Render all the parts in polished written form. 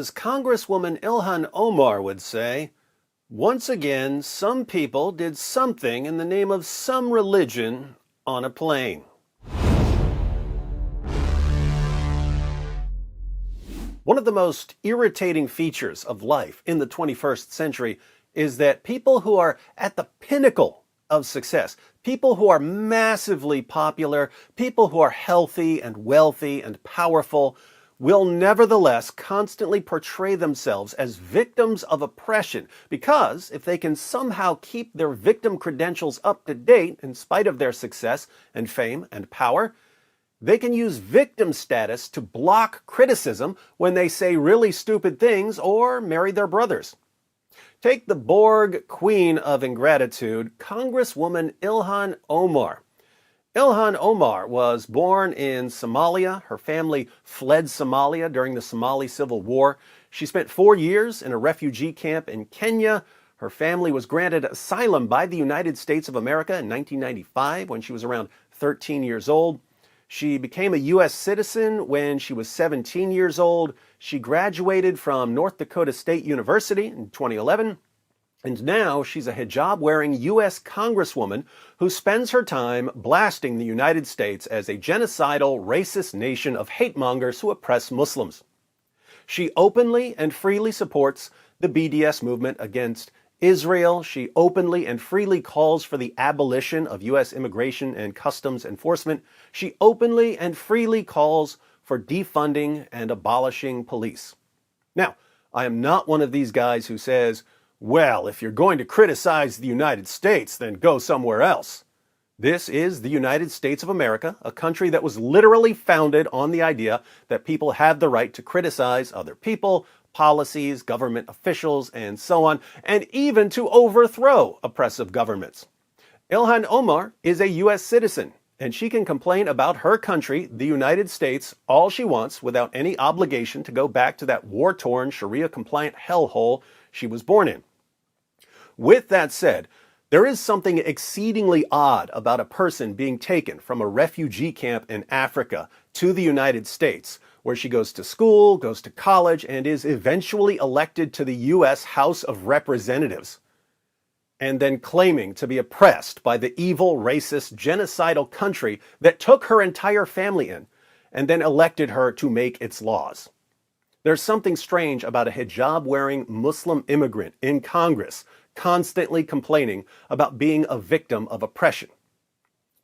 as Congresswoman Ilhan Omar would say, once again, some people did something in the name of some religion on a plane. One of the most irritating features of life in the 21st century is that people who are at the pinnacle of success, people who are massively popular, people who are healthy and wealthy and powerful, will nevertheless constantly portray themselves as victims of oppression because if they can somehow keep their victim credentials up to date in spite of their success and fame and power, they can use victim status to block criticism when they say really stupid things or marry their brothers. Take the Borg queen of ingratitude, Congresswoman Ilhan Omar. Ilhan Omar was born in Somalia. Her family fled Somalia during the Somali Civil War. She spent 4 years in a refugee camp in Kenya. Her family was granted asylum by the United States of America in 1995 when she was around 13 years old. She became a U.S. citizen when she was 17 years old. She graduated from North Dakota State University in 2011. And now she's a hijab-wearing U.S. Congresswoman who spends her time blasting the United States as a genocidal, racist nation of hate-mongers who oppress Muslims. She openly and freely supports the BDS movement against Israel. She openly and freely calls for the abolition of U.S. immigration and customs enforcement. She openly and freely calls for defunding and abolishing police. Now, I am not one of these guys who says, well, if you're going to criticize the United States, then go somewhere else. This is the United States of America, a country that was literally founded on the idea that people have the right to criticize other people, policies, government officials, and so on, and even to overthrow oppressive governments. Ilhan Omar is a U.S. citizen, and she can complain about her country, the United States, all she wants without any obligation to go back to that war-torn, Sharia-compliant hellhole she was born in. With that said, there is something exceedingly odd about a person being taken from a refugee camp in Africa to the United States, where she goes to school, goes to college, and is eventually elected to the U.S. House of Representatives, and then claiming to be oppressed by the evil, racist, genocidal country that took her entire family in, and then elected her to make its laws. There's something strange about a hijab-wearing Muslim immigrant in Congress constantly complaining about being a victim of oppression.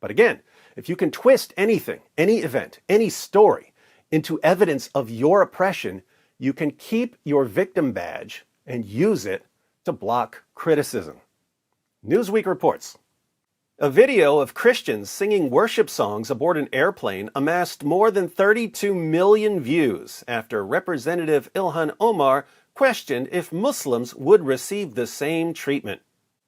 But again, if you can twist anything, any event, any story into evidence of your oppression, you can keep your victim badge and use it to block criticism. Newsweek reports. A video of Christians singing worship songs aboard an airplane amassed more than 32 million views after Representative Ilhan Omar questioned if Muslims would receive the same treatment.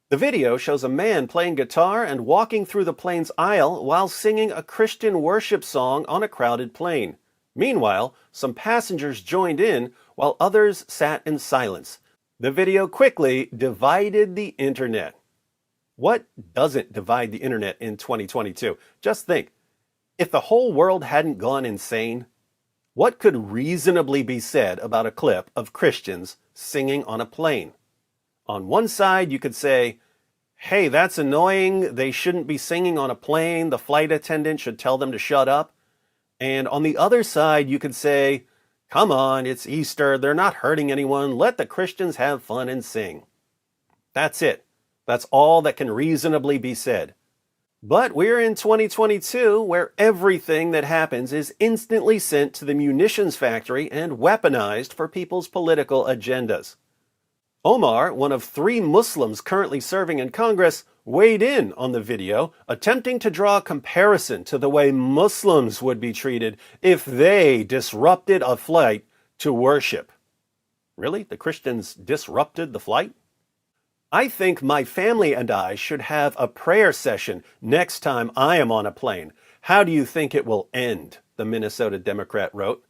The video shows a man playing guitar and walking through the plane's aisle while singing a Christian worship song on a crowded plane. Meanwhile, some passengers joined in while others sat in silence. The video quickly divided the internet. What doesn't divide the internet in 2022? Just think, if the whole world hadn't gone insane, what could reasonably be said about a clip of Christians singing on a plane? On one side, you could say, hey, that's annoying, they shouldn't be singing on a plane, the flight attendant should tell them to shut up. And on the other side, you could say, come on, it's Easter, they're not hurting anyone, let the Christians have fun and sing. That's it. That's all that can reasonably be said. But we're in 2022, where everything that happens is instantly sent to the munitions factory and weaponized for people's political agendas. Omar, one of 3 Muslims currently serving in Congress, weighed in on the video, attempting to draw a comparison to the way Muslims would be treated if they disrupted a flight to worship. Really? The Christians disrupted the flight? I think my family and I should have a prayer session next time I am on a plane. How do you think it will end? The Minnesota Democrat wrote.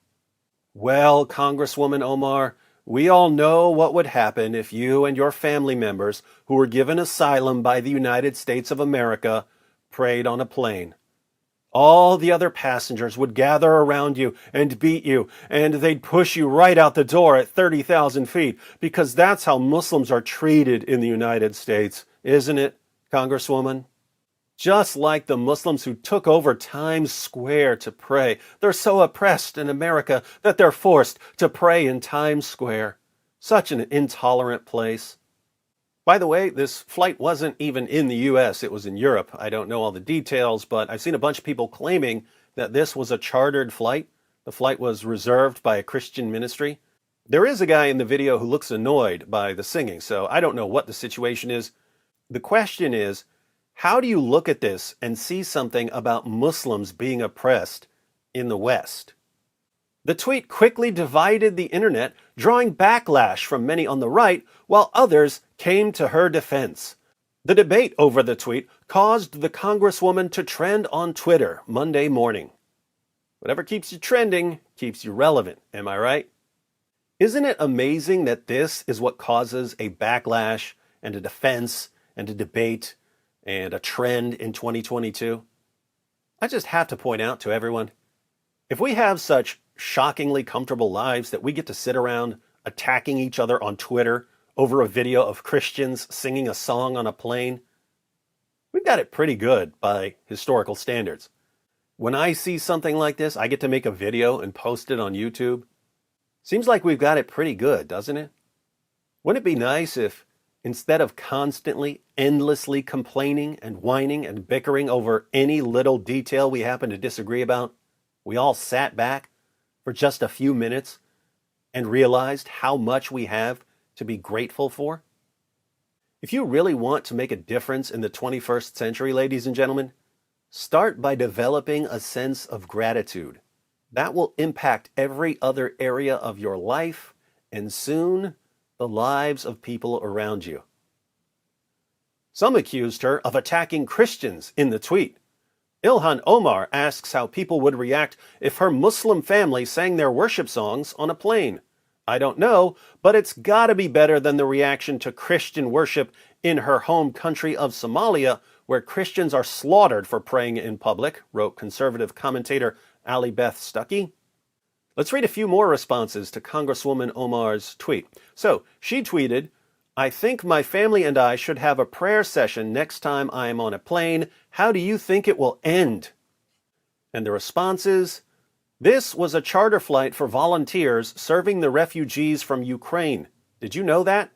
Well, Congresswoman Omar, we all know what would happen if you and your family members who were given asylum by the United States of America prayed on a plane. all the other passengers would gather around you and beat you, and they'd push you right out the door at 30,000 feet, because that's how Muslims are treated in the United States, isn't it, Congresswoman? Just like the Muslims who took over Times Square to pray. They're so oppressed in America that they're forced to pray in Times Square. Such an intolerant place. By the way, this flight wasn't even in the U.S., it was in Europe. I don't know all the details, but I've seen a bunch of people claiming that this was a chartered flight. The flight was reserved by a Christian ministry. There is a guy in the video who looks annoyed by the singing, so I don't know what the situation is. The question is, how do you look at this and see something about Muslims being oppressed in the West? The tweet quickly divided the internet, drawing backlash from many on the right, while others came to her defense. The debate over the tweet caused the Congresswoman to trend on Twitter Monday morning. Whatever keeps you trending keeps you relevant, am I right? Isn't it amazing that this is what causes a backlash and a defense and a debate and a trend in 2022? I just have to point out to everyone, if we have such shockingly comfortable lives that we get to sit around attacking each other on Twitter over a video of Christians singing a song on a plane, we've got it pretty good by historical standards. When I see something like this, I get to make a video and post it on YouTube. Seems like we've got it pretty good, doesn't it? Wouldn't it be nice if, instead of constantly, endlessly complaining and whining and bickering over any little detail we happen to disagree about, we all sat back for just a few minutes and realized how much we have to be grateful for? If you really want to make a difference in the 21st century, ladies and gentlemen, start by developing a sense of gratitude. That will impact every other area of your life and soon the lives of people around you. Some accused her of attacking Christians in the tweet. Ilhan Omar asks how people would react if her Muslim family sang their worship songs on a plane. I don't know, but it's gotta be better than the reaction to Christian worship in her home country of Somalia, where Christians are slaughtered for praying in public, wrote conservative commentator Ali Beth Stuckey. Let's read a few more responses to Congresswoman Omar's tweet. So, she tweeted, "I think my family and I should have a prayer session next time I am on a plane. How do you think it will end?" And the response is, "This was a charter flight for volunteers serving the refugees from Ukraine. Did you know that?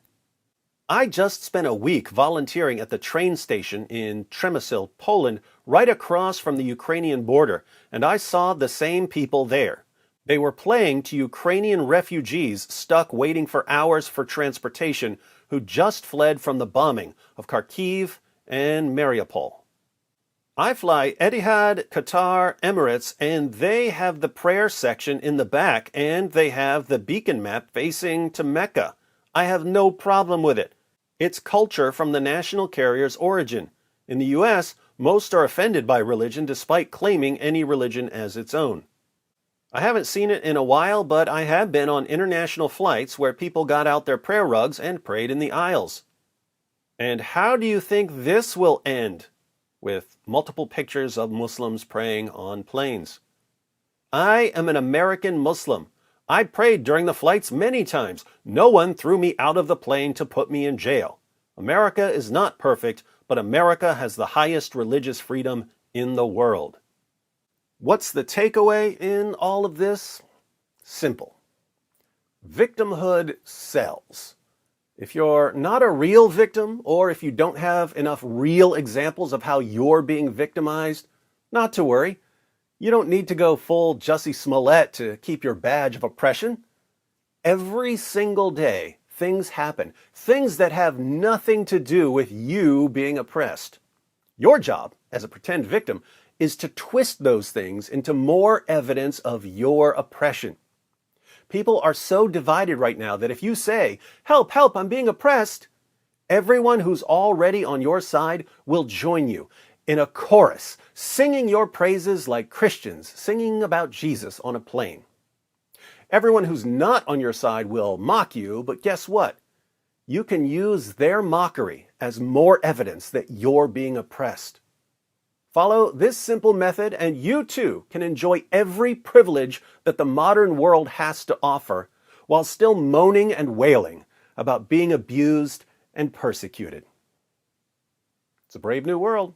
I just spent a week volunteering at the train station in Przemysl, Poland, right across from the Ukrainian border, and I saw the same people there. They were playing to Ukrainian refugees stuck waiting for hours for transportation who just fled from the bombing of Kharkiv and Mariupol. I fly Etihad, Qatar, Emirates, and they have the prayer section in the back, and they have the beacon map facing to Mecca. I have no problem with it. It's culture from the national carrier's origin. In the U.S., most are offended by religion despite claiming any religion as its own. I haven't seen it in a while, but I have been on international flights where people got out their prayer rugs and prayed in the aisles. And how do you think this will end?" With multiple pictures of Muslims praying on planes. "I am an American Muslim. I prayed during the flights many times. No one threw me out of the plane to put me in jail. America is not perfect, but America has the highest religious freedom in the world." What's the takeaway in all of this? Simple. Victimhood sells. If you're not a real victim, or if you don't have enough real examples of how you're being victimized, not to worry. You don't need to go full Jussie Smollett to keep your badge of oppression. Every single day, things happen. Things that have nothing to do with you being oppressed. Your job, as a pretend victim, is to twist those things into more evidence of your oppression. People are so divided right now that if you say, "Help, help, I'm being oppressed," everyone who's already on your side will join you in a chorus, singing your praises like Christians singing about Jesus on a plane. Everyone who's not on your side will mock you, but guess what? You can use their mockery as more evidence that you're being oppressed. Follow this simple method and you too can enjoy every privilege that the modern world has to offer while still moaning and wailing about being abused and persecuted. It's a brave new world.